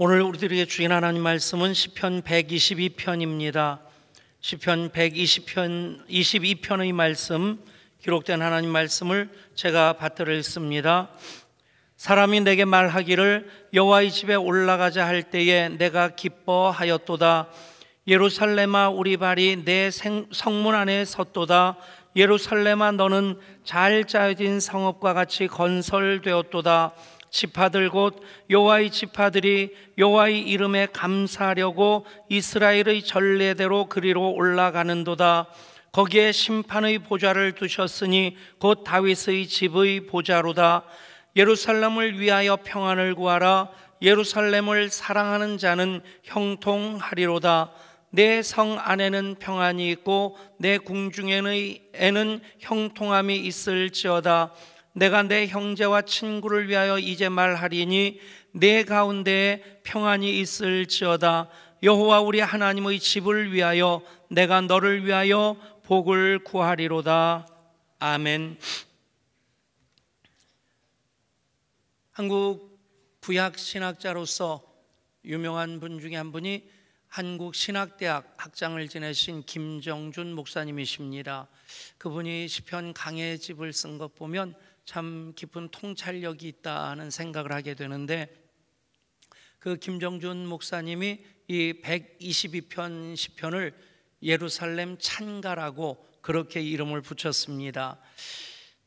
오늘 우리들에게 주신 하나님 말씀은 시편 122편입니다. 시편 122편의 말씀, 기록된 하나님 말씀을 제가 받들어 읽습니다. 사람이 내게 말하기를 여호와의 집에 올라가자 할 때에 내가 기뻐하였도다. 예루살렘아 우리 발이 내 성문 안에 섰도다. 예루살렘아 너는 잘 짜여진 성읍과 같이 건설되었도다. 지파들 곧 여호와의 지파들이 여호와의 이름에 감사하려고 이스라엘의 전례대로 그리로 올라가는도다. 거기에 심판의 보좌를 두셨으니 곧 다윗의 집의 보좌로다. 예루살렘을 위하여 평안을 구하라. 예루살렘을 사랑하는 자는 형통하리로다. 내 성 안에는 평안이 있고 내 궁중에는 형통함이 있을지어다. 내가 내 형제와 친구를 위하여 이제 말하리니 내 가운데에 평안이 있을지어다. 여호와 우리 하나님의 집을 위하여 내가 너를 위하여 복을 구하리로다. 아멘. 한국 구약 신학자로서 유명한 분 중에 한 분이 한국신학대학 학장을 지내신 김정준 목사님이십니다. 그분이 시편 강해의 집을 쓴 것 보면 참 깊은 통찰력이 있다는 생각을 하게 되는데, 그 김정준 목사님이 이 122편 시편을 예루살렘 찬가라고 그렇게 이름을 붙였습니다.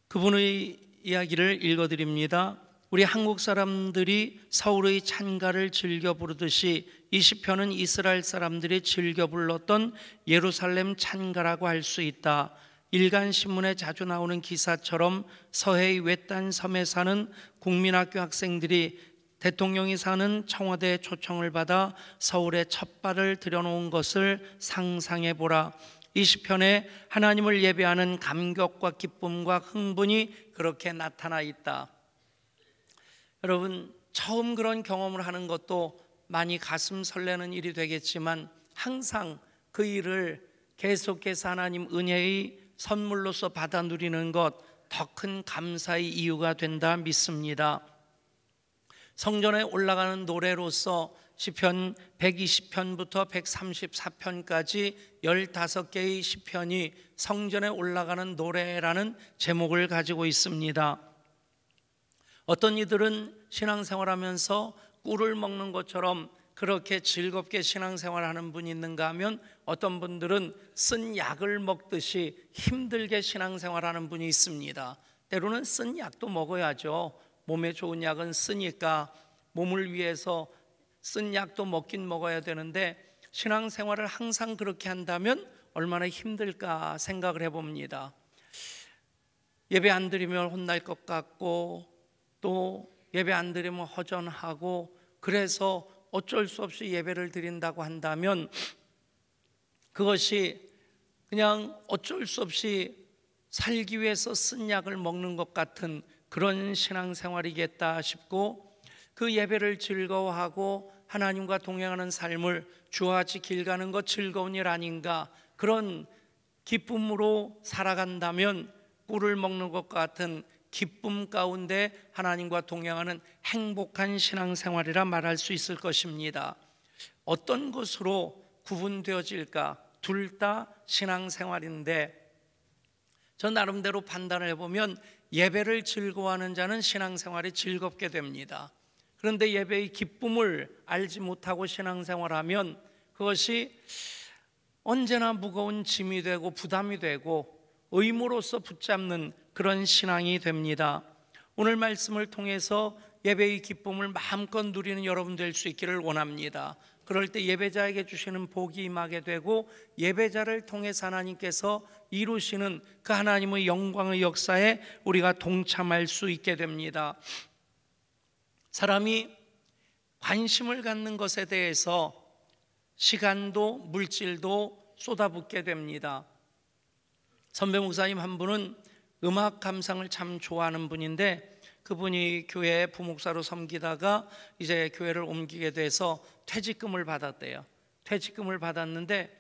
그분의 이야기를 읽어드립니다. 우리 한국 사람들이 서울의 찬가를 즐겨 부르듯이 이 시편은 이스라엘 사람들이 즐겨 불렀던 예루살렘 찬가라고 할 수 있다. 일간신문에 자주 나오는 기사처럼 서해의 외딴 섬에 사는 국민학교 학생들이 대통령이 사는 청와대의 초청을 받아 서울에 첫 발을 들여놓은 것을 상상해 보라. 이 시편에 하나님을 예배하는 감격과 기쁨과 흥분이 그렇게 나타나 있다. 여러분, 처음 그런 경험을 하는 것도 많이 가슴 설레는 일이 되겠지만 항상 그 일을 계속해서 하나님 은혜의 선물로서 받아 누리는 것, 더 큰 감사의 이유가 된다 믿습니다. 성전에 올라가는 노래로서 시편 120편부터 134편까지 15개의 시편이 성전에 올라가는 노래라는 제목을 가지고 있습니다. 어떤 이들은 신앙생활하면서 꿀을 먹는 것처럼 그렇게 즐겁게 신앙생활하는 분이 있는가 하면, 어떤 분들은 쓴 약을 먹듯이 힘들게 신앙생활하는 분이 있습니다. 때로는 쓴 약도 먹어야죠. 몸에 좋은 약은 쓰니까 몸을 위해서 쓴 약도 먹긴 먹어야 되는데, 신앙생활을 항상 그렇게 한다면 얼마나 힘들까 생각을 해봅니다. 예배 안 드리면 혼날 것 같고, 또 예배 안 드리면 허전하고, 그래서 어쩔 수 없이 예배를 드린다고 한다면 그것이 그냥 어쩔 수 없이 살기 위해서 쓴 약을 먹는 것 같은 그런 신앙생활이겠다 싶고, 그 예배를 즐거워하고 하나님과 동행하는 삶을 주와 같이 길 가는 것 즐거운 일 아닌가, 그런 기쁨으로 살아간다면 꿀을 먹는 것 같은 기쁨 가운데 하나님과 동행하는 행복한 신앙생활이라 말할 수 있을 것입니다. 어떤 것으로 구분되어질까? 둘 다 신앙생활인데, 저 나름대로 판단을 해보면 예배를 즐거워하는 자는 신앙생활이 즐겁게 됩니다. 그런데 예배의 기쁨을 알지 못하고 신앙생활하면 그것이 언제나 무거운 짐이 되고 부담이 되고 의무로서 붙잡는 그런 신앙이 됩니다. 오늘 말씀을 통해서 예배의 기쁨을 마음껏 누리는 여러분 될 수 있기를 원합니다. 그럴 때 예배자에게 주시는 복이 임하게 되고, 예배자를 통해서 하나님께서 이루시는 그 하나님의 영광의 역사에 우리가 동참할 수 있게 됩니다. 사람이 관심을 갖는 것에 대해서 시간도 물질도 쏟아붓게 됩니다. 선배 목사님 한 분은 음악 감상을 참 좋아하는 분인데, 그분이 교회 부목사로 섬기다가 이제 교회를 옮기게 돼서 퇴직금을 받았대요. 퇴직금을 받았는데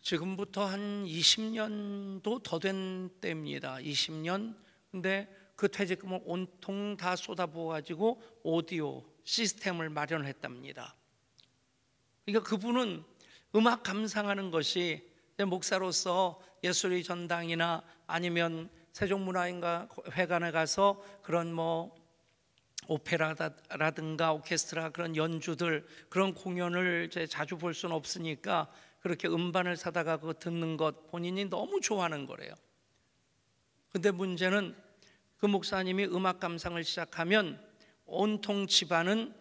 지금부터 한 20년도 더 된 때입니다. 20년. 근데 그 퇴직금을 온통 다 쏟아부어 가지고 오디오 시스템을 마련했답니다. 그러니까 그분은 음악 감상하는 것이 목사로서 예술의 전당이나 아니면 세종문화회관에 가서 그런 오페라라든가 오케스트라 그런 연주들 그런 공연을 자주 볼 수는 없으니까 그렇게 음반을 사다가 그거 듣는 것 본인이 너무 좋아하는 거래요. 근데 문제는 그 목사님이 음악 감상을 시작하면 온통 집안은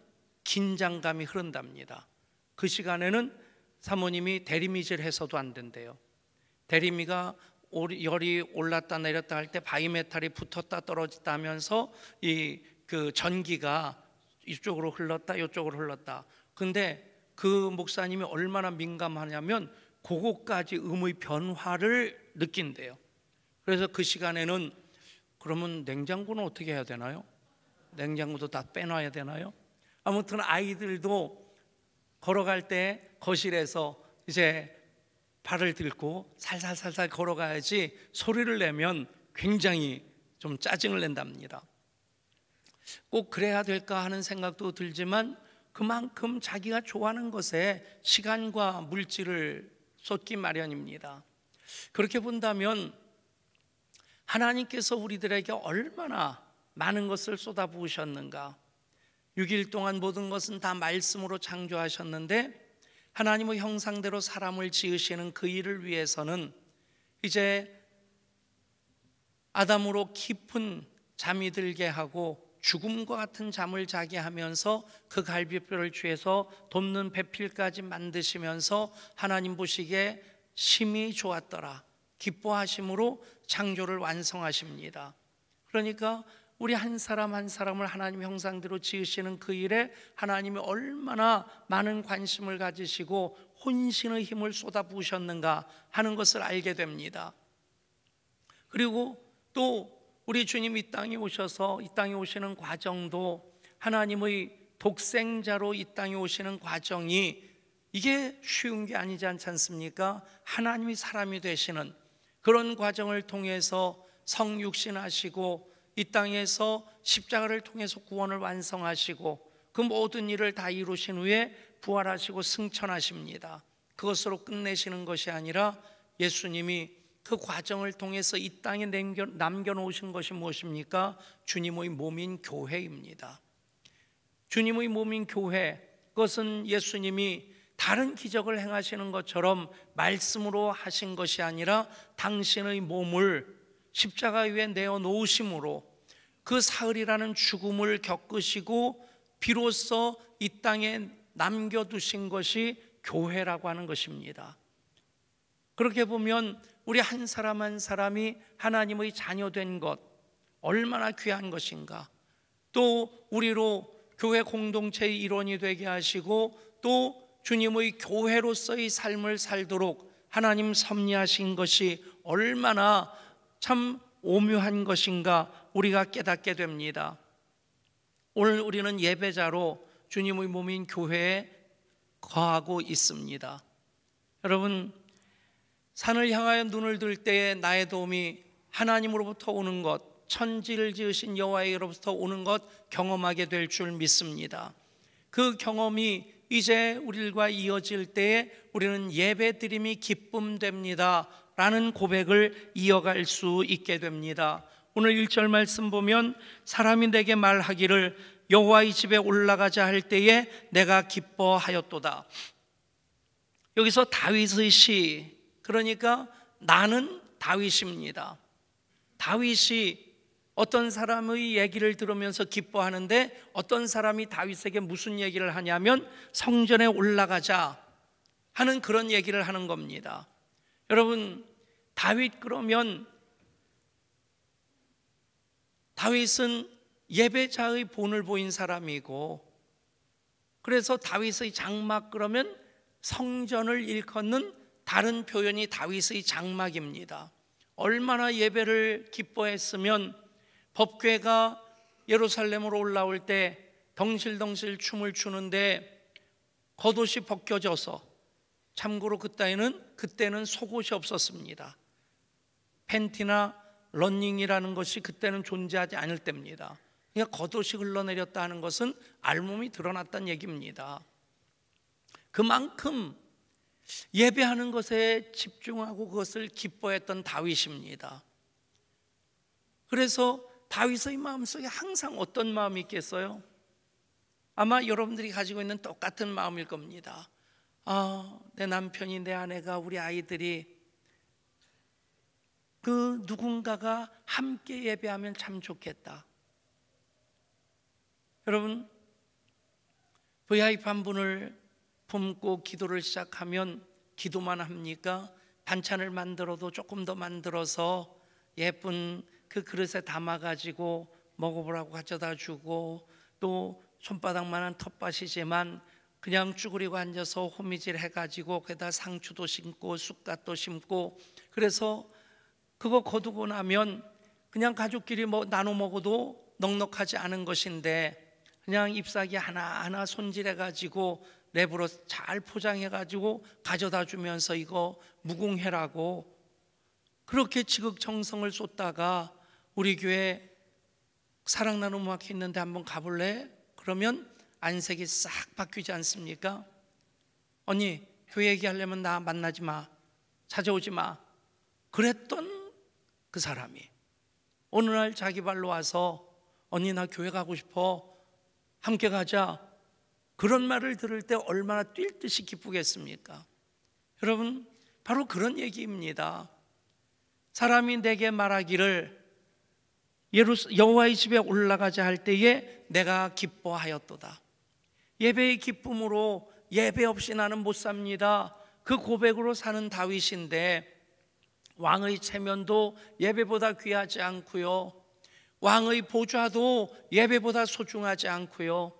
긴장감이 흐른답니다. 그 시간에는 사모님이 대리미질해서도 안 된대요. 대리미가 열이 올랐다 내렸다 할 때 바이메탈이 붙었다 떨어졌다 하면서 그 전기가 이쪽으로 흘렀다 이쪽으로 흘렀다. 근데 그 목사님이 얼마나 민감하냐면 그거까지 음의 변화를 느낀대요. 그래서 그 시간에는 그러면 냉장고는 어떻게 해야 되나요? 냉장고도 다 빼놔야 되나요? 아무튼 아이들도 걸어갈 때 거실에서 이제 발을 들고 살살살살 걸어가야지 소리를 내면 굉장히 좀 짜증을 낸답니다. 꼭 그래야 될까 하는 생각도 들지만 그만큼 자기가 좋아하는 것에 시간과 물질을 쏟기 마련입니다. 그렇게 본다면 하나님께서 우리들에게 얼마나 많은 것을 쏟아부으셨는가. 6일 동안 모든 것은 다 말씀으로 창조하셨는데 하나님의 형상대로 사람을 지으시는 그 일을 위해서는 이제 아담으로 깊은 잠이 들게 하고 죽음과 같은 잠을 자게 하면서 그 갈비뼈를 취해서 돋는 배필까지 만드시면서 하나님 보시기에 심히 좋았더라 기뻐하심으로 창조를 완성하십니다. 그러니까 우리 한 사람 한 사람을 하나님 형상대로 지으시는 그 일에 하나님이 얼마나 많은 관심을 가지시고 혼신의 힘을 쏟아부으셨는가 하는 것을 알게 됩니다. 그리고 또 우리 주님 이 땅에 오셔서 이 땅에 오시는 과정도 하나님의 독생자로 이 땅에 오시는 과정이 이게 쉬운 게 아니지 않습니까? 하나님이 사람이 되시는 그런 과정을 통해서 성육신하시고 이 땅에서 십자가를 통해서 구원을 완성하시고 그 모든 일을 다 이루신 후에 부활하시고 승천하십니다. 그것으로 끝내시는 것이 아니라 예수님이 그 과정을 통해서 이 땅에 남겨놓으신 것이 무엇입니까? 주님의 몸인 교회입니다. 주님의 몸인 교회, 그것은 예수님이 다른 기적을 행하시는 것처럼 말씀으로 하신 것이 아니라 당신의 몸을 십자가 위에 내어놓으심으로 그 사흘이라는 죽음을 겪으시고 비로소 이 땅에 남겨두신 것이 교회라고 하는 것입니다. 그렇게 보면 우리 한 사람 한 사람이 하나님의 자녀된 것 얼마나 귀한 것인가. 또 우리로 교회 공동체의 일원이 되게 하시고 또 주님의 교회로서의 삶을 살도록 하나님 섭리하신 것이 얼마나 참 오묘한 것인가 우리가 깨닫게 됩니다. 오늘 우리는 예배자로 주님의 몸인 교회에 거하고 있습니다. 여러분, 산을 향하여 눈을 들 때에 나의 도움이 하나님으로부터 오는 것, 천지를 지으신 여호와에게로부터 오는 것 경험하게 될 줄 믿습니다. 그 경험이 이제 우리들과 이어질 때에 우리는 예배드림이 기쁨됩니다 라는 고백을 이어갈 수 있게 됩니다. 오늘 1절 말씀 보면 사람이 내게 말하기를 여호와의 집에 올라가자 할 때에 내가 기뻐하였도다. 여기서 다윗의 시, 그러니까 나는 다윗입니다. 다윗이 어떤 사람의 얘기를 들으면서 기뻐하는데 어떤 사람이 다윗에게 무슨 얘기를 하냐면 성전에 올라가자 하는 그런 얘기를 하는 겁니다. 여러분, 다윗 그러면 다윗은 예배자의 본을 보인 사람이고 그래서 다윗의 장막 그러면 성전을 일컫는 다른 표현이 다윗의 장막입니다. 얼마나 예배를 기뻐했으면 법궤가 예루살렘으로 올라올 때 덩실덩실 춤을 추는데 겉옷이 벗겨져서, 참고로 그때는 속옷이 없었습니다. 팬티나 러닝이라는 것이 그때는 존재하지 않을 때입니다. 그러니까 겉옷이 흘러내렸다 하는 것은 알몸이 드러났다는 얘기입니다. 그만큼 예배하는 것에 집중하고 그것을 기뻐했던 다윗입니다. 그래서 다윗의 마음속에 항상 어떤 마음이 있겠어요? 아마 여러분들이 가지고 있는 똑같은 마음일 겁니다. 내 남편이, 내 아내가, 우리 아이들이 그 누군가가 함께 예배하면 참 좋겠다. 여러분, VIP 한 분을 품고 기도를 시작하면 기도만 합니까? 반찬을 만들어도 조금 더 만들어서 예쁜 그 그릇에 담아가지고 먹어보라고 가져다 주고, 또 손바닥만한 텃밭이지만 그냥 쭈그리고 앉아서 호미질 해가지고 거기다 상추도 심고 쑥갓도 심고, 그래서 그거 거두고 나면 그냥 가족끼리 나눠 먹어도 넉넉하지 않은 것인데 그냥 잎사귀 하나하나 손질해가지고 랩으로 잘 포장해가지고 가져다 주면서 이거 무궁해라고 그렇게 지극정성을 쏟다가 우리 교회 사랑나눔 음악회 있는데 한번 가볼래? 그러면 안색이 싹 바뀌지 않습니까? 언니, 교회 얘기하려면 나 만나지 마, 찾아오지 마. 그랬던 그 사람이 어느 날 자기 발로 와서 언니, 나 교회 가고 싶어, 함께 가자. 그런 말을 들을 때 얼마나 뛸 듯이 기쁘겠습니까? 여러분, 바로 그런 얘기입니다. 사람이 내게 말하기를 여호와의 집에 올라가자 할 때에 내가 기뻐하였도다. 예배의 기쁨으로 예배 없이 나는 못 삽니다. 그 고백으로 사는 다윗인데, 왕의 체면도 예배보다 귀하지 않고요, 왕의 보좌도 예배보다 소중하지 않고요.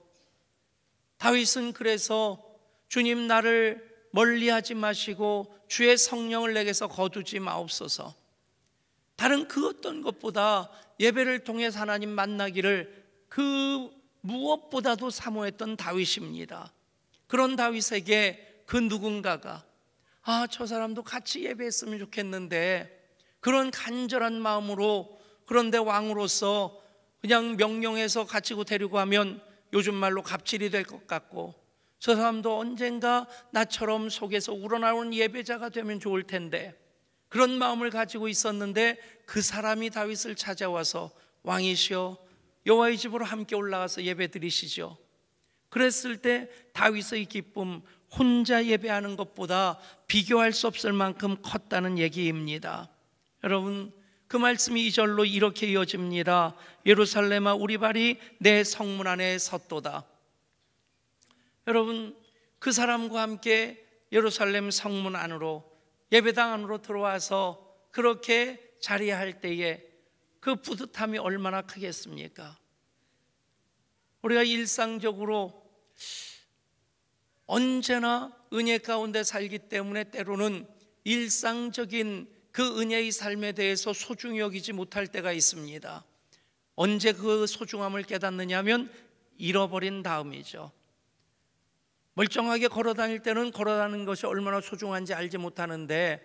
다윗은 그래서 주님, 나를 멀리하지 마시고 주의 성령을 내게서 거두지 마옵소서. 다른 그 어떤 것보다 예배를 통해서 하나님 만나기를 그 무엇보다도 사모했던 다윗입니다. 그런 다윗에게 그 누군가가 저 사람도 같이 예배했으면 좋겠는데, 그런 간절한 마음으로, 그런데 왕으로서 그냥 명령해서 가지고 데리고 가면 요즘 말로 갑질이 될 것 같고, 저 사람도 언젠가 나처럼 속에서 우러나오는 예배자가 되면 좋을 텐데, 그런 마음을 가지고 있었는데 그 사람이 다윗을 찾아와서 왕이시여, 여호와의 집으로 함께 올라가서 예배 드리시죠. 그랬을 때 다윗의 기쁨, 혼자 예배하는 것보다 비교할 수 없을 만큼 컸다는 얘기입니다. 여러분, 그 말씀이 2절로 이렇게 이어집니다. 예루살렘아, 우리 발이 내 성문 안에 섰도다. 여러분, 그 사람과 함께 예루살렘 성문 안으로, 예배당 안으로 들어와서 그렇게 자리할 때에 그 뿌듯함이 얼마나 크겠습니까? 우리가 일상적으로 언제나 은혜 가운데 살기 때문에 때로는 일상적인 그 은혜의 삶에 대해서 소중히 여기지 못할 때가 있습니다. 언제 그 소중함을 깨닫느냐 하면 잃어버린 다음이죠. 멀쩡하게 걸어 다닐 때는 걸어 다니는 것이 얼마나 소중한지 알지 못하는데,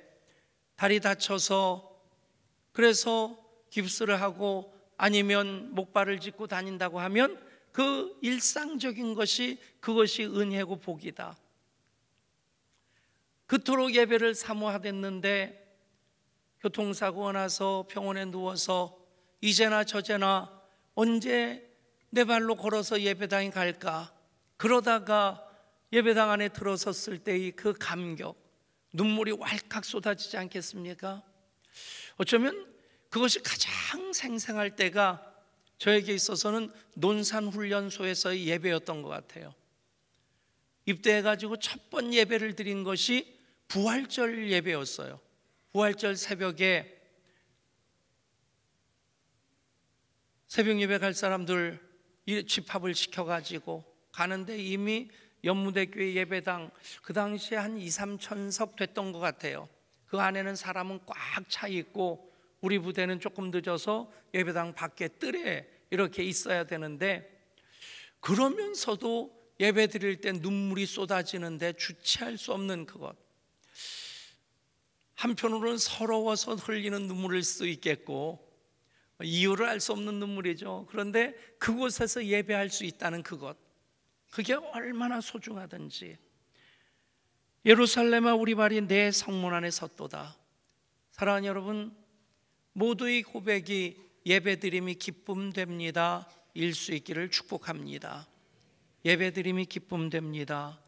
다리 다쳐서 그래서 깁스를 하고 아니면 목발을 짚고 다닌다고 하면 그 일상적인 것이, 그것이 은혜고 복이다. 그토록 예배를 사모하댔는데 교통사고가 나서 병원에 누워서 이제나 저제나 언제 내 발로 걸어서 예배당에 갈까, 그러다가 예배당 안에 들어섰을 때의 그 감격, 눈물이 왈칵 쏟아지지 않겠습니까? 어쩌면 그것이 가장 생생할 때가 저에게 있어서는 논산훈련소에서의 예배였던 것 같아요. 입대해가지고 첫 번 예배를 드린 것이 부활절 예배였어요. 부활절 새벽에 새벽 예배 갈 사람들 집합을 시켜가지고 가는데 이미 연무대교회 예배당 그 당시에 한 2, 3천석 됐던 것 같아요. 그 안에는 사람은 꽉 차 있고 우리 부대는 조금 늦어서 예배당 밖에 뜰에 이렇게 있어야 되는데, 그러면서도 예배 드릴 때 눈물이 쏟아지는데 주체할 수 없는 그것, 한편으로는 서러워서 흘리는 눈물일 수 있겠고 이유를 알 수 없는 눈물이죠. 그런데 그곳에서 예배할 수 있다는 그것, 그게 얼마나 소중하든지. 예루살렘아 우리 발이 내 성문 안에 섰도다. 사랑하는 여러분, 모두의 고백이 예배드림이 기쁨됩니다 일 수 있기를 축복합니다. 예배드림이 기쁨됩니다.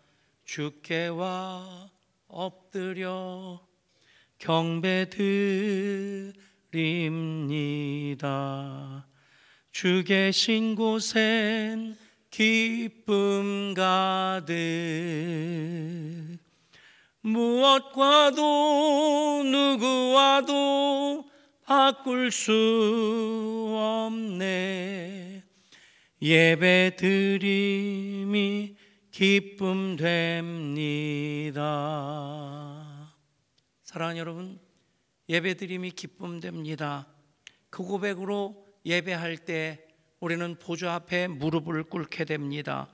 주께와 엎드려 경배드립니다. 주 계신 곳엔 기쁨 가득, 무엇과도 누구와도 바꿀 수 없네. 예배드림이 기쁨됩니다. 사랑하는 여러분, 예배드림이 기쁨됩니다. 그 고백으로 예배할 때 우리는 보좌 앞에 무릎을 꿇게 됩니다.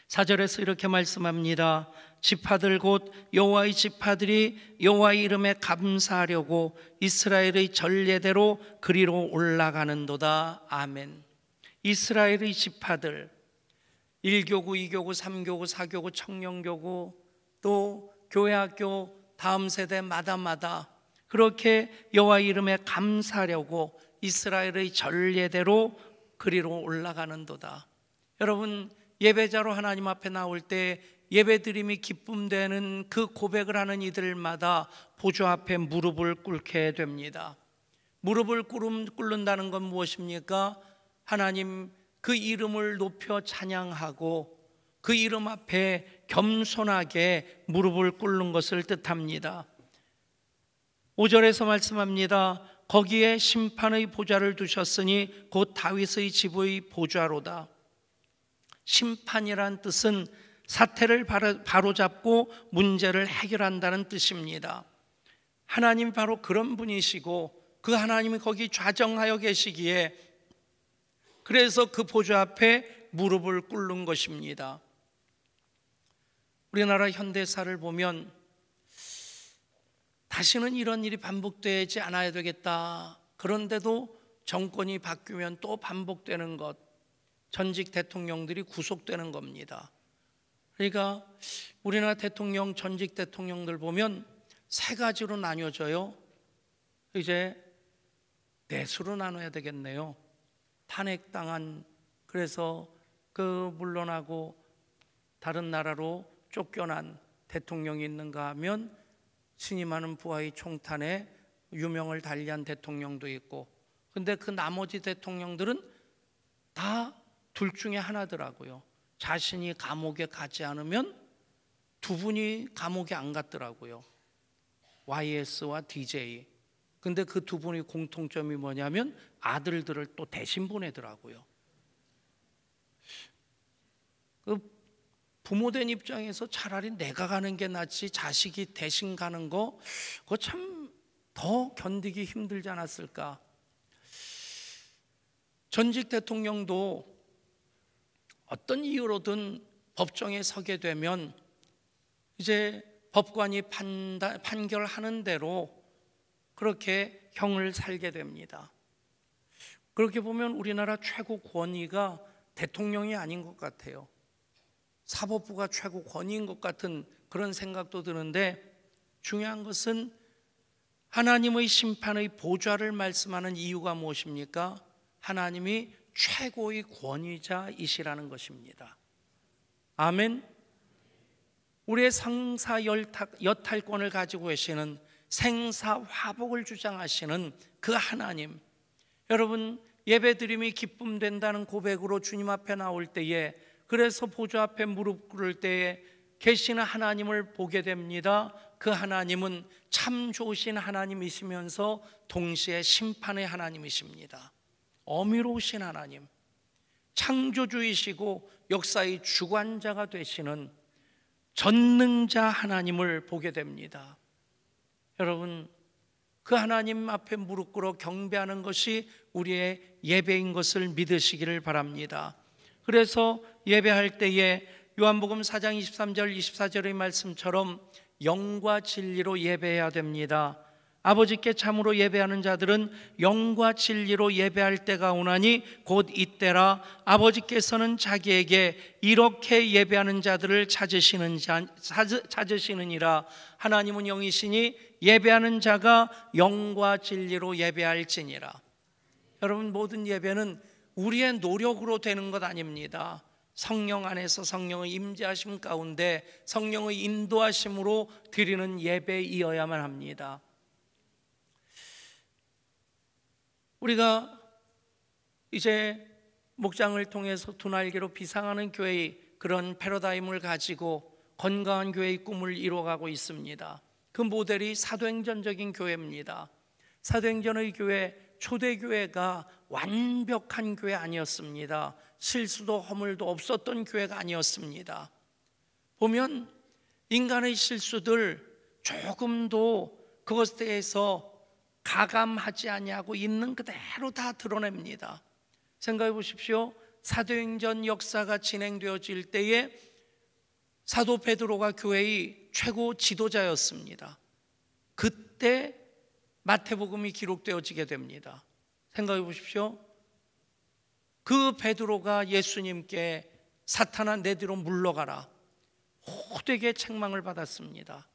4절에서 이렇게 말씀합니다. 지파들 곧 여호와의 지파들이 여호와의 이름에 감사하려고 이스라엘의 전례대로 그리로 올라가는도다. 아멘. 이스라엘의 지파들, 1교구, 2교구, 3교구, 4교구, 청년교구, 또 교회학교 다음 세대마다 그렇게 여호와의 이름에 감사하려고 이스라엘의 전례대로 그리로 올라가는도다. 여러분, 예배자로 하나님 앞에 나올 때 예배드림이 기쁨되는 그 고백을 하는 이들마다 보좌 앞에 무릎을 꿇게 됩니다. 무릎을 꿇는다는 건 무엇입니까? 하나님 그 이름을 높여 찬양하고 그 이름 앞에 겸손하게 무릎을 꿇는 것을 뜻합니다. 5절에서 말씀합니다. 거기에 심판의 보좌를 두셨으니 곧 다윗의 지부의 보좌로다. 심판이란 뜻은 사태를 바로잡고 문제를 해결한다는 뜻입니다. 하나님 바로 그런 분이시고 그 하나님이 거기 좌정하여 계시기에 그래서 그 보좌 앞에 무릎을 꿇는 것입니다. 우리나라 현대사를 보면 다시는 이런 일이 반복되지 않아야 되겠다. 그런데도 정권이 바뀌면 또 반복되는 것, 전직 대통령들이 구속되는 겁니다. 그러니까 우리나라 대통령, 전직 대통령들 보면 세 가지로 나뉘어져요. 이제 넷으로 나눠야 되겠네요. 탄핵당한, 그래서 그 물러나고 다른 나라로 쫓겨난 대통령이 있는가 하면 신임하는 부하의 총탄에 유명을 달리한 대통령도 있고, 근데 그 나머지 대통령들은 다 둘 중에 하나더라고요. 자신이 감옥에 가지 않으면 두 분이 감옥에 안 갔더라고요. YS와 DJ. 근데 그 두 분의 공통점이 뭐냐면 아들들을 또 대신 보내더라고요. 그 부모된 입장에서 차라리 내가 가는 게 낫지 자식이 대신 가는 거, 그거 참 더 견디기 힘들지 않았을까. 전직 대통령도 어떤 이유로든 법정에 서게 되면 이제 법관이 판결하는 대로 그렇게 형을 살게 됩니다. 그렇게 보면 우리나라 최고 권위가 대통령이 아닌 것 같아요. 사법부가 최고 권위인 것 같은 그런 생각도 드는데, 중요한 것은 하나님의 심판의 보좌를 말씀하는 이유가 무엇입니까? 하나님이 최고의 권위자이시라는 것입니다. 아멘. 우리의 상사 여탈권을 가지고 계시는, 생사화복을 주장하시는 그 하나님, 여러분, 예배드림이 기쁨된다는 고백으로 주님 앞에 나올 때에, 그래서 보좌 앞에 무릎 꿇을 때에 계시는 하나님을 보게 됩니다. 그 하나님은 참 좋으신 하나님이시면서 동시에 심판의 하나님이십니다. 어미로우신 하나님, 창조주이시고 역사의 주관자가 되시는 전능자 하나님을 보게 됩니다. 여러분, 그 하나님 앞에 무릎 꿇어 경배하는 것이 우리의 예배인 것을 믿으시기를 바랍니다. 그래서 예배할 때에 요한복음 4장 23절 24절의 말씀처럼 영과 진리로 예배해야 됩니다. 아버지께 참으로 예배하는 자들은 영과 진리로 예배할 때가 오나니 곧 이때라. 아버지께서는 자기에게 이렇게 예배하는 자들을 찾으시느니라. 하나님은 영이시니 예배하는 자가 영과 진리로 예배할지니라. 여러분, 모든 예배는 우리의 노력으로 되는 것 아닙니다. 성령 안에서 성령의 임재하심 가운데 성령의 인도하심으로 드리는 예배이어야만 합니다. 우리가 이제 목장을 통해서 두 날개로 비상하는 교회의 그런 패러다임을 가지고 건강한 교회의 꿈을 이루어가고 있습니다. 그 모델이 사도행전적인 교회입니다. 사도행전의 교회, 초대교회가 완벽한 교회 아니었습니다. 실수도 허물도 없었던 교회가 아니었습니다. 보면 인간의 실수들 조금도 그것에 대해서 가감하지 아니하고 있는 그대로 다 드러냅니다. 생각해 보십시오. 사도행전 역사가 진행되어질 때에 사도 베드로가 교회의 최고 지도자였습니다. 그때 마태복음이 기록되어지게 됩니다. 생각해 보십시오. 그 베드로가 예수님께 사탄아 내 뒤로 물러가라 호되게 책망을 받았습니다.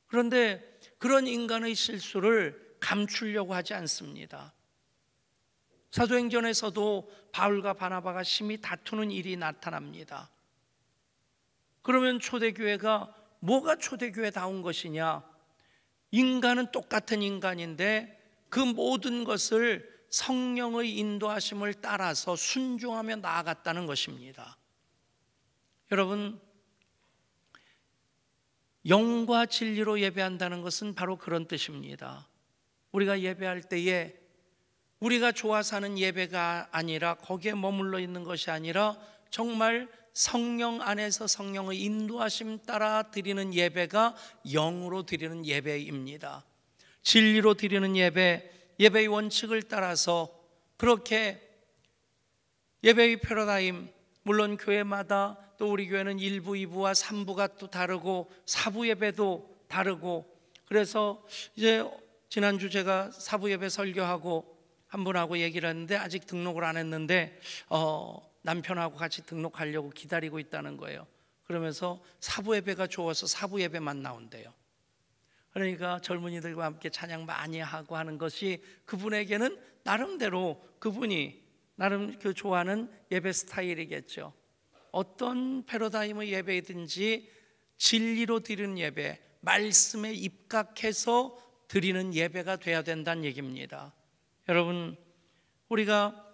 그런데 그런 인간의 실수를 감추려고 하지 않습니다. 사도행전에서도 바울과 바나바가 심히 다투는 일이 나타납니다. 그러면 초대교회가 뭐가 초대교회다운 것이냐? 인간은 똑같은 인간인데 그 모든 것을 성령의 인도하심을 따라서 순종하며 나아갔다는 것입니다. 여러분, 영과 진리로 예배한다는 것은 바로 그런 뜻입니다. 우리가 예배할 때에 우리가 좋아서 하는 예배가 아니라 거기에 머물러 있는 것이 아니라 정말 성령 안에서 성령의 인도하심 따라 드리는 예배가 영으로 드리는 예배입니다. 진리로 드리는 예배, 예배의 원칙을 따라서 그렇게 예배의 패러다임, 물론 교회마다 또 우리 교회는 1부, 2부와 3부가 또 다르고 4부 예배도 다르고, 그래서 이제 지난주 제가 4부 예배 설교하고 한 분하고 얘기를 했는데 아직 등록을 안 했는데 남편하고 같이 등록하려고 기다리고 있다는 거예요. 그러면서 4부 예배가 좋아서 4부 예배만 나온대요. 그러니까 젊은이들과 함께 찬양 많이 하고 하는 것이 그분에게는 나름대로 그분이 나름 그 좋아하는 예배 스타일이겠죠. 어떤 패러다임의 예배이든지 진리로 드리는 예배, 말씀에 입각해서 드리는 예배가 돼야 된다는 얘기입니다. 여러분, 우리가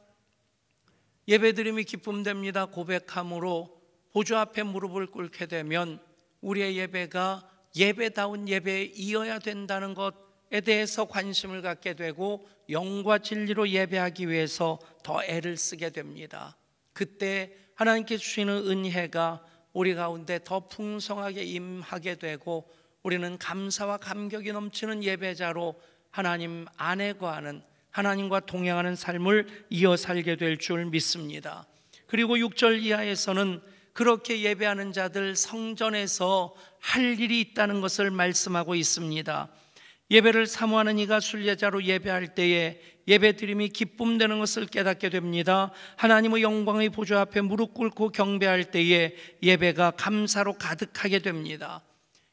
예배드림이 기쁨됩니다 고백함으로 보좌 앞에 무릎을 꿇게 되면 우리의 예배가 예배다운 예배이어야 된다는 것에 대해서 관심을 갖게 되고 영과 진리로 예배하기 위해서 더 애를 쓰게 됩니다. 그때 하나님께 주시는 은혜가 우리 가운데 더 풍성하게 임하게 되고 우리는 감사와 감격이 넘치는 예배자로 하나님 안에 거하는, 하나님과 동행하는 삶을 이어 살게 될 줄 믿습니다. 그리고 6절 이하에서는 그렇게 예배하는 자들 성전에서 할 일이 있다는 것을 말씀하고 있습니다. 예배를 사모하는 이가 순례자로 예배할 때에 예배드림이 기쁨되는 것을 깨닫게 됩니다. 하나님의 영광의 보좌 앞에 무릎 꿇고 경배할 때에 예배가 감사로 가득하게 됩니다.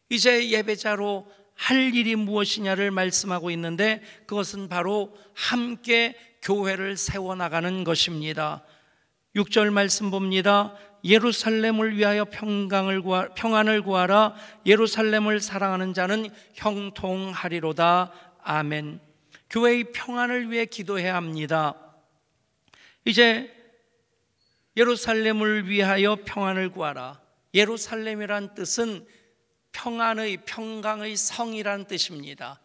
이제 예배자로 할 일이 무엇이냐를 말씀하고 있는데 그것은 바로 함께 교회를 세워나가는 것입니다. 6절 말씀 봅니다. 예루살렘을 위하여 평안을 구하라. 예루살렘을 사랑하는 자는 형통하리로다. 아멘. 교회의 평안을 위해 기도해야 합니다. 이제 예루살렘을 위하여 평안을 구하라. 예루살렘이란 뜻은 평안의, 평강의 성이라는 뜻입니다.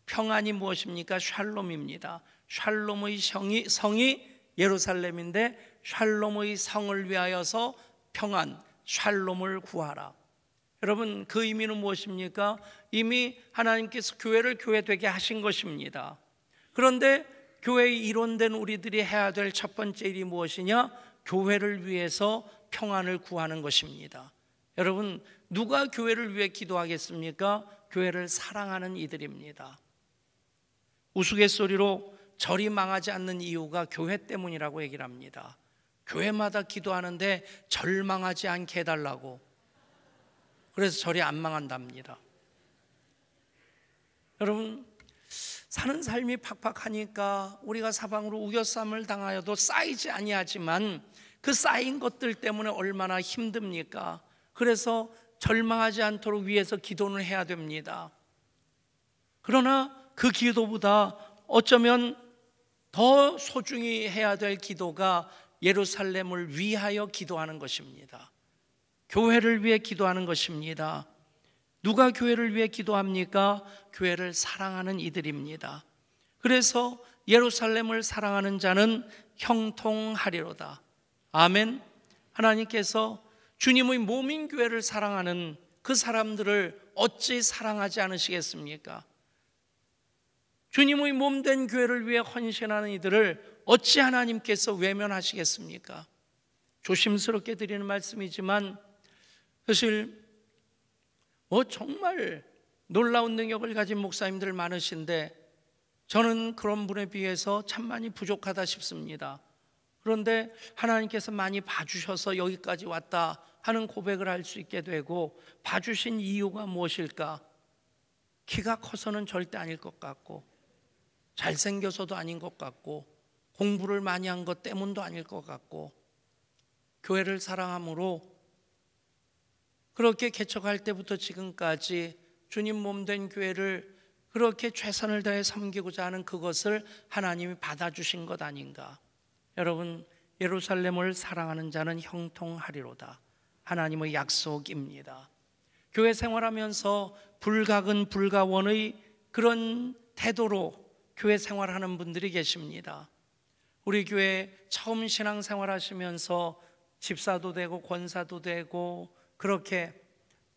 평안이 무엇입니까? 샬롬입니다. 샬롬의 성이 예루살렘인데 샬롬의 성을 위하여서 평안, 샬롬을 구하라. 여러분, 그 의미는 무엇입니까? 이미 하나님께서 교회를 교회되게 하신 것입니다. 그런데 교회의 일원된 우리들이 해야 될 첫 번째 일이 무엇이냐? 교회를 위해서 평안을 구하는 것입니다. 여러분, 누가 교회를 위해 기도하겠습니까? 교회를 사랑하는 이들입니다. 우스갯소리로 절이 망하지 않는 이유가 교회 때문이라고 얘기를 합니다. 교회마다 기도하는데 절 망하지 않게 해달라고. 그래서 절이 안 망한답니다. 여러분, 사는 삶이 팍팍하니까 우리가 사방으로 우겨쌈을 당하여도 쌓이지 아니하지만 그 쌓인 것들 때문에 얼마나 힘듭니까? 그래서 절망하지 않도록 위해서 기도는 해야 됩니다. 그러나 그 기도보다 어쩌면 더 소중히 해야 될 기도가 예루살렘을 위하여 기도하는 것입니다. 교회를 위해 기도하는 것입니다. 누가 교회를 위해 기도합니까? 교회를 사랑하는 이들입니다. 그래서 예루살렘을 사랑하는 자는 형통하리로다. 아멘. 하나님께서 주님의 몸인 교회를 사랑하는 그 사람들을 어찌 사랑하지 않으시겠습니까? 주님의 몸된 교회를 위해 헌신하는 이들을 어찌 하나님께서 외면하시겠습니까? 조심스럽게 드리는 말씀이지만 사실 정말 놀라운 능력을 가진 목사님들 많으신데 저는 그런 분에 비해서 참 많이 부족하다 싶습니다. 그런데 하나님께서 많이 봐주셔서 여기까지 왔다 하는 고백을 할 수 있게 되고, 봐주신 이유가 무엇일까? 키가 커서는 절대 아닐 것 같고, 잘생겨서도 아닌 것 같고, 공부를 많이 한 것 때문도 아닐 것 같고, 교회를 사랑함으로 그렇게 개척할 때부터 지금까지 주님 몸된 교회를 그렇게 최선을 다해 섬기고자 하는 그것을 하나님이 받아주신 것 아닌가. 여러분, 예루살렘을 사랑하는 자는 형통하리로다. 하나님의 약속입니다. 교회 생활하면서 불가근 불가원의 그런 태도로 교회 생활하는 분들이 계십니다. 우리 교회 처음 신앙생활 하시면서 집사도 되고 권사도 되고 그렇게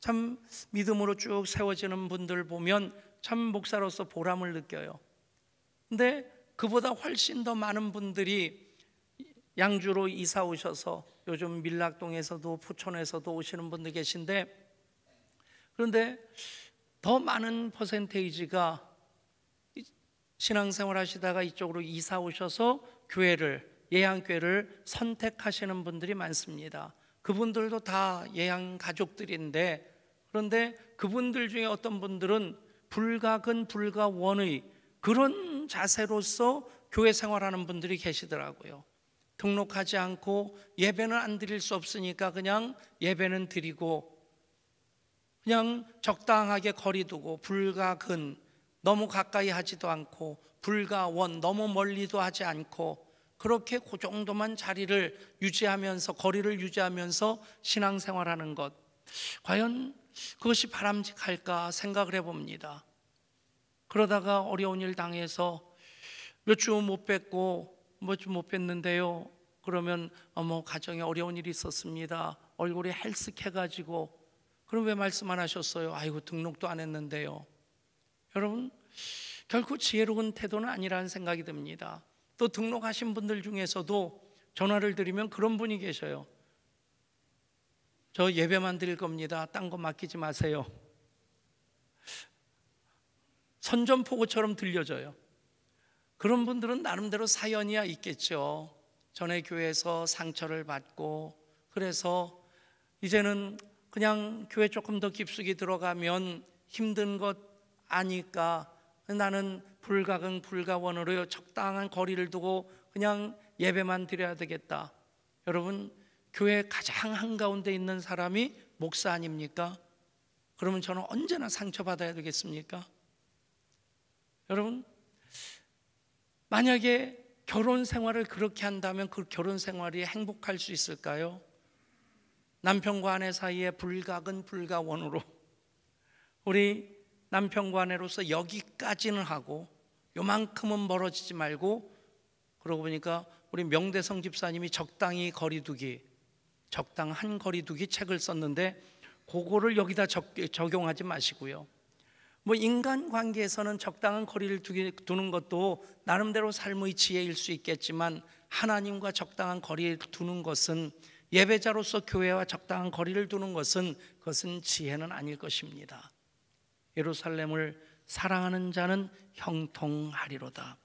참 믿음으로 쭉 세워지는 분들 보면 참 목사로서 보람을 느껴요. 근데 그보다 훨씬 더 많은 분들이 양주로 이사 오셔서 요즘 밀락동에서도 포천에서도 오시는 분들 계신데, 그런데 더 많은 퍼센테이지가 신앙생활 하시다가 이쪽으로 이사 오셔서 예양교회를 선택하시는 분들이 많습니다. 그분들도 다 예양 가족들인데, 그런데 그분들 중에 어떤 분들은 불가근 불가원의 그런 자세로서 교회 생활하는 분들이 계시더라고요. 등록하지 않고 예배는 안 드릴 수 없으니까 그냥 예배는 드리고, 그냥 적당하게 거리 두고, 불가근 너무 가까이 하지도 않고, 불가원 너무 멀리도 하지 않고, 그렇게 그 정도만 자리를 유지하면서, 거리를 유지하면서 신앙생활하는 것, 과연 그것이 바람직할까 생각을 해봅니다. 그러다가 어려운 일 당해서 몇 주 못 뵙고 몇 주 못 뵀는데요, 그러면 가정에 어려운 일이 있었습니다. 얼굴이 헬쓱해가지고, 그럼 왜 말씀 안 하셨어요? 아이고, 등록도 안 했는데요. 여러분, 결코 지혜로운 태도는 아니라는 생각이 듭니다. 또 등록하신 분들 중에서도 전화를 드리면 그런 분이 계셔요. 저 예배만 드릴 겁니다. 딴 거 맡기지 마세요. 선전포고처럼 들려져요. 그런 분들은 나름대로 사연이야 있겠죠. 전에 교회에서 상처를 받고, 그래서 이제는 그냥 교회 조금 더 깊숙이 들어가면 힘든 것 아니까 나는 불가근 불가원으로 적당한 거리를 두고 그냥 예배만 드려야 되겠다. 여러분, 교회 가장 한가운데 있는 사람이 목사 아닙니까? 그러면 저는 언제나 상처받아야 되겠습니까? 여러분, 만약에 결혼 생활을 그렇게 한다면 그 결혼 생활이 행복할 수 있을까요? 남편과 아내 사이에 불가근 불가원으로 우리 남편과 아내로서 여기까지는 하고 요만큼은 멀어지지 말고, 그러고 보니까 우리 명대성 집사님이 적당히 거리두기, 적당한 거리두기 책을 썼는데 그거를 여기다 적용하지 마시고요. 인간관계에서는 적당한 거리를 두는 것도 나름대로 삶의 지혜일 수 있겠지만, 하나님과 적당한 거리를 두는 것은, 예배자로서 교회와 적당한 거리를 두는 것은, 그것은 지혜는 아닐 것입니다. 예루살렘을 사랑하는 자는 형통하리로다.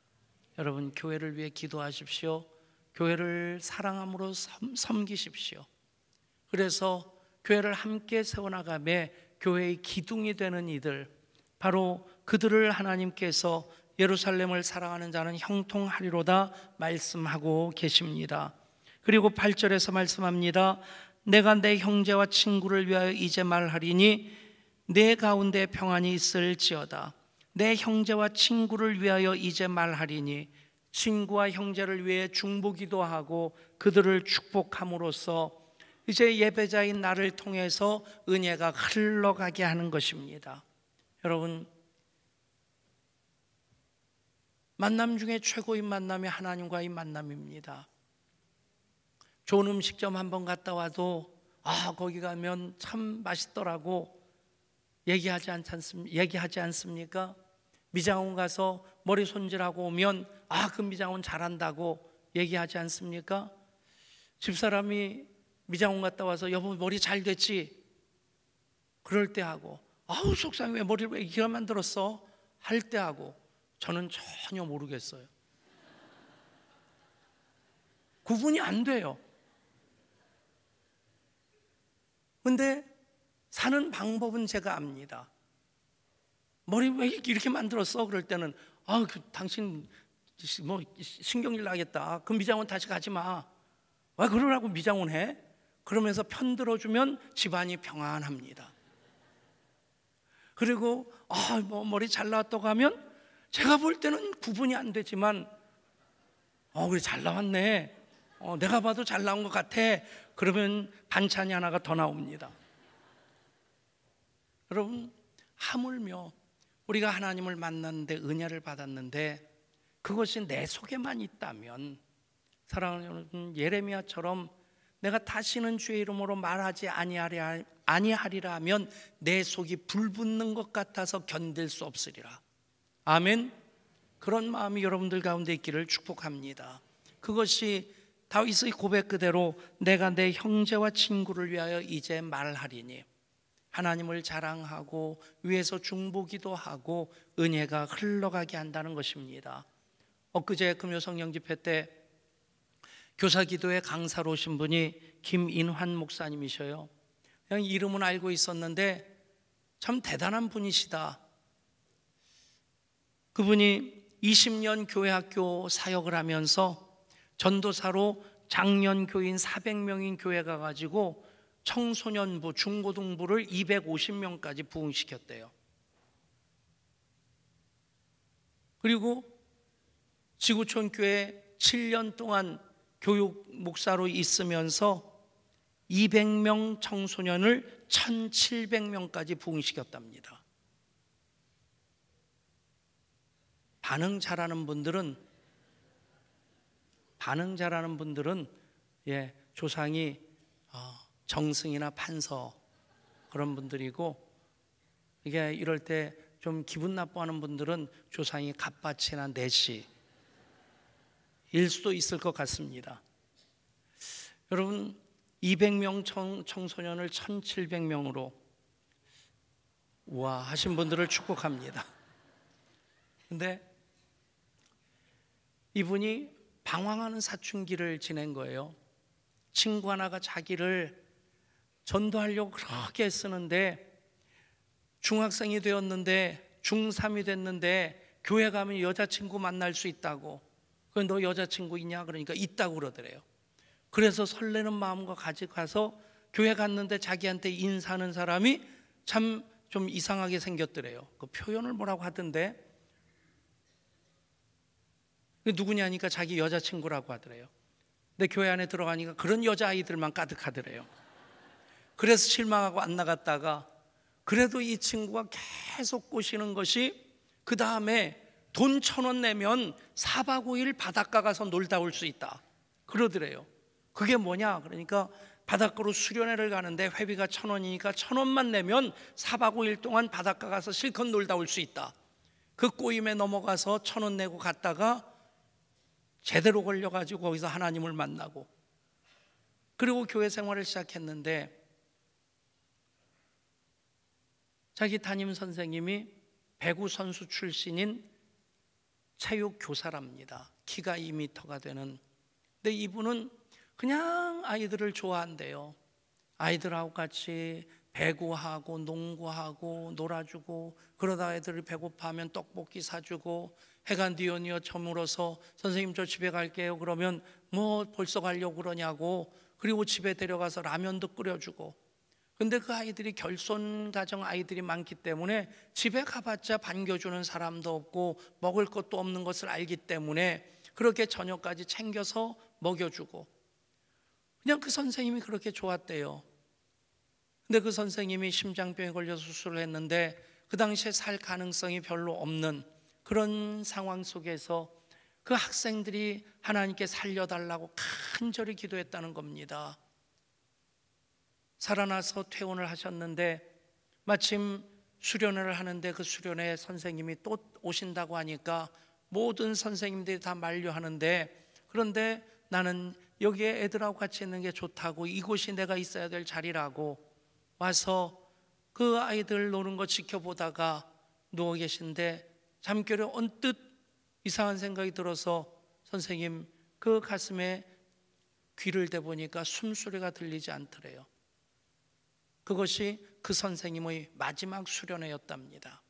여러분, 교회를 위해 기도하십시오. 교회를 사랑함으로 섬기십시오. 그래서 교회를 함께 세워나가며 교회의 기둥이 되는 이들, 바로 그들을 하나님께서 예루살렘을 사랑하는 자는 형통하리로다 말씀하고 계십니다. 그리고 8절에서 말씀합니다. 내가 내 형제와 친구를 위하여 이제 말하리니 내 가운데 평안이 있을지어다. 내 형제와 친구를 위하여 이제 말하리니, 친구와 형제를 위해 중보기도 하고 그들을 축복함으로써 이제 예배자인 나를 통해서 은혜가 흘러가게 하는 것입니다. 여러분, 만남 중에 최고인 만남이 하나님과의 만남입니다. 좋은 음식점 한번 갔다 와도 거기 가면 참 맛있더라고 얘기하지 않습니까? 미장원 가서 머리 손질하고 오면 그 미장원 잘한다고 얘기하지 않습니까? 집사람이 미장원 갔다 와서 여보 머리 잘 됐지? 그럴 때 하고 속상해 왜 머리를 왜 이렇게 만들었어? 할 때 하고 저는 전혀 모르겠어요. 구분이 안 돼요. 근데 사는 방법은 제가 압니다. 머리 왜 이렇게 만들었어? 그럴 때는 당신 뭐 신경질 나겠다. 그럼 미장원 다시 가지 마. 왜 그러라고 미장원 해? 그러면서 편 들어주면 집안이 평안합니다. 그리고 뭐 머리 잘 나왔다고 하면 제가 볼 때는 구분이 안 되지만 그래 잘 나왔네. 내가 봐도 잘 나온 것 같아. 그러면 반찬이 하나가 더 나옵니다. 여러분, 하물며 우리가 하나님을 만났는데 은혜를 받았는데 그것이 내 속에만 있다면, 사랑하는 여러분, 예레미야처럼 내가 다시는 주의 이름으로 말하지 아니하리라 하면 내 속이 불붙는 것 같아서 견딜 수 없으리라. 아멘. 그런 마음이 여러분들 가운데 있기를 축복합니다. 그것이 다윗의 고백 그대로 내가 내 형제와 친구를 위하여 이제 말하리니, 하나님을 자랑하고 위에서 중보기도 하고 은혜가 흘러가게 한다는 것입니다. 엊그제 금요성령 집회 때 교사기도회 강사로 오신 분이 김인환 목사님이셔요. 그냥 이름은 알고 있었는데 참 대단한 분이시다. 그분이 20년 교회학교 사역을 하면서 전도사로 장년 교인 400명인 교회 가가지고 청소년부, 중고등부를 250명까지 부흥시켰대요. 그리고 지구촌 교회 7년 동안 교육 목사로 있으면서 200명 청소년을 1700명까지 부흥시켰답니다. 반응 잘하는 분들은 조상이 정승이나 판서 그런 분들이고, 이게 이럴 때 좀 기분 나빠하는 분들은 조상이 갑밭이나 내시 일 수도 있을 것 같습니다. 여러분, 200명 청소년을 1700명으로 우와 하신 분들을 축복합니다. 근데 이분이 방황하는 사춘기를 지낸 거예요. 친구 하나가 자기를 전도하려고 그렇게 애쓰는데 중학생이 되었는데 중3이 됐는데 교회 가면 여자친구 만날 수 있다고. 그래 너 여자친구 있냐? 그러니까 있다고 그러더래요. 그래서 설레는 마음과 가지고 가서 교회 갔는데 자기한테 인사하는 사람이 참 좀 이상하게 생겼더래요. 그 표현을 뭐라고 하던데 누구냐니까 자기 여자친구라고 하더래요. 근데 교회 안에 들어가니까 그런 여자아이들만 가득하더래요. 그래서 실망하고 안 나갔다가 그래도 이 친구가 계속 꼬시는 것이 그 다음에 돈 1,000원 내면 4박 5일 바닷가 가서 놀다 올 수 있다 그러더래요. 그게 뭐냐? 그러니까 바닷가로 수련회를 가는데 회비가 1,000원이니까 1,000원만 내면 4박 5일 동안 바닷가 가서 실컷 놀다 올 수 있다. 그 꼬임에 넘어가서 1,000원 내고 갔다가 제대로 걸려가지고 거기서 하나님을 만나고, 그리고 교회 생활을 시작했는데 자기 담임 선생님이 배구 선수 출신인 체육 교사랍니다. 키가 2m가 되는. 근데 이분은 그냥 아이들을 좋아한대요. 아이들하고 같이 배구하고 농구하고 놀아주고, 그러다 애들이 배고파하면 떡볶이 사주고, 해가 뉘어뉘어 저물어서 선생님 저 집에 갈게요 그러면 뭐 벌써 가려고 그러냐고, 그리고 집에 데려가서 라면도 끓여주고. 근데 그 아이들이 결손 가정 아이들이 많기 때문에 집에 가봤자 반겨주는 사람도 없고 먹을 것도 없는 것을 알기 때문에 그렇게 저녁까지 챙겨서 먹여주고, 그냥 그 선생님이 그렇게 좋았대요. 근데 그 선생님이 심장병에 걸려서 수술을 했는데 그 당시에 살 가능성이 별로 없는 그런 상황 속에서 그 학생들이 하나님께 살려달라고 간절히 기도했다는 겁니다. 살아나서 퇴원을 하셨는데 마침 수련회를 하는데 그 수련회 선생님이 또 오신다고 하니까 모든 선생님들이 다 만류하는데, 그런데 나는 여기에 애들하고 같이 있는 게 좋다고, 이곳이 내가 있어야 될 자리라고 와서 그 아이들 노는 거 지켜보다가 누워 계신데 잠결에 언뜻 이상한 생각이 들어서 선생님 그 가슴에 귀를 대보니까 숨소리가 들리지 않더래요. 그것이 그 선생님의 마지막 수련회였답니다.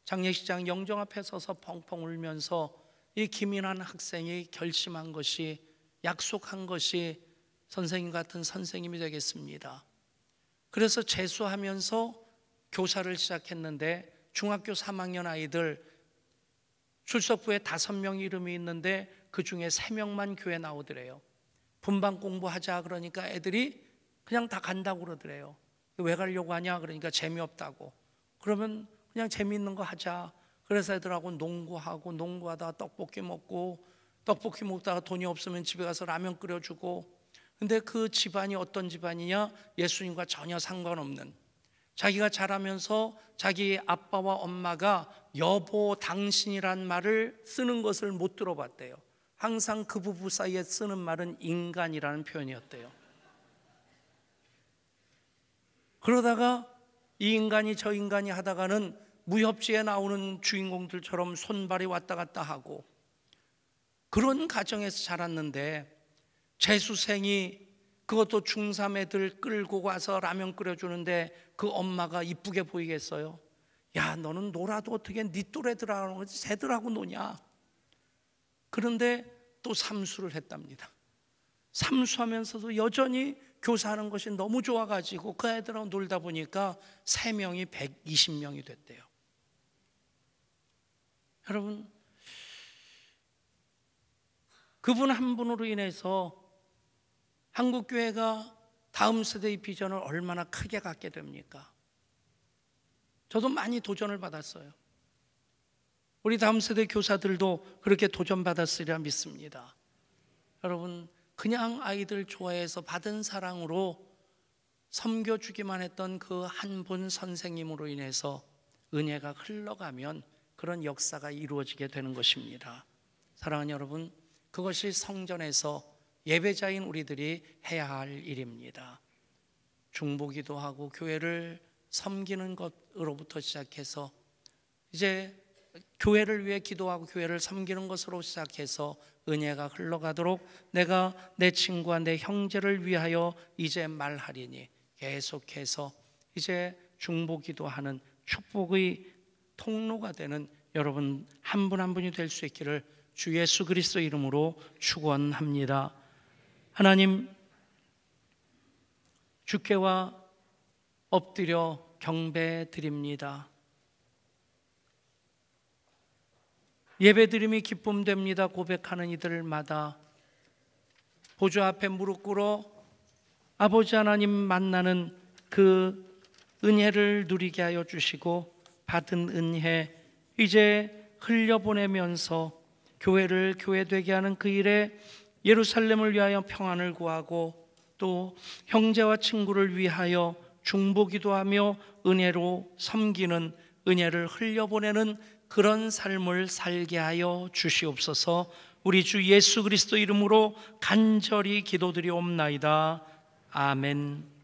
장례식장 영정 앞에 서서 펑펑 울면서 이 김인환 학생이 결심한 것이, 약속한 것이 선생님 같은 선생님이 되겠습니다. 그래서 재수하면서 교사를 시작했는데 중학교 3학년 아이들 출석부에 5명 이름이 있는데 그 중에 3명만 교회 나오더래요. 분반 공부하자 그러니까 애들이 그냥 다 간다고 그러더래요. 왜 가려고 하냐 그러니까 재미없다고. 그러면 그냥 재미있는 거 하자. 그래서 애들하고 농구하고, 농구하다가 떡볶이 먹고, 떡볶이 먹다가 돈이 없으면 집에 가서 라면 끓여주고. 근데 그 집안이 어떤 집안이냐? 예수님과 전혀 상관없는, 자기가 자라면서 자기 아빠와 엄마가 여보 당신이란 말을 쓰는 것을 못 들어봤대요. 항상 그 부부 사이에 쓰는 말은 인간이라는 표현이었대요. 그러다가 이 인간이 저 인간이 하다가는 무협지에 나오는 주인공들처럼 손발이 왔다 갔다 하고, 그런 가정에서 자랐는데 재수생이, 그것도 중3 애들 끌고 와서 라면 끓여주는데 그 엄마가 이쁘게 보이겠어요? 야, 너는 놀아도 어떻게 네 또래들하고 쟤들하고 노냐? 그런데 또 삼수를 했답니다. 삼수하면서도 여전히 교사하는 것이 너무 좋아가지고 그 애들하고 놀다 보니까 3명이 120명이 됐대요. 여러분, 그분 한 분으로 인해서 한국교회가 다음 세대의 비전을 얼마나 크게 갖게 됩니까? 저도 많이 도전을 받았어요. 우리 다음 세대 교사들도 그렇게 도전받았으리라 믿습니다. 여러분, 그냥 아이들 좋아해서 받은 사랑으로 섬겨주기만 했던 그 한 분 선생님으로 인해서 은혜가 흘러가면 그런 역사가 이루어지게 되는 것입니다. 사랑하는 여러분, 그것이 성전에서 예배자인 우리들이 해야 할 일입니다. 중보기도 하고 교회를 섬기는 것으로부터 시작해서 이제 교회를 위해 기도하고 교회를 섬기는 것으로 시작해서 은혜가 흘러가도록 내가 내 친구와 내 형제를 위하여 이제 말하리니, 계속해서 이제 중보기도하는 축복의 통로가 되는 여러분 한 분 한 분이 될 수 있기를 주 예수 그리스도 이름으로 축원합니다. 하나님, 주께와 엎드려 경배드립니다. 예배드림이 기쁨됩니다 고백하는 이들마다 보좌 앞에 무릎 꿇어 아버지 하나님 만나는 그 은혜를 누리게 하여 주시고, 받은 은혜 이제 흘려보내면서 교회를 교회되게 하는 그 일에 예루살렘을 위하여 평안을 구하고 또 형제와 친구를 위하여 중보기도하며 은혜로 섬기는, 은혜를 흘려보내는 그런 삶을 살게 하여 주시옵소서. 우리 주 예수 그리스도 이름으로 간절히 기도드리옵나이다. 아멘.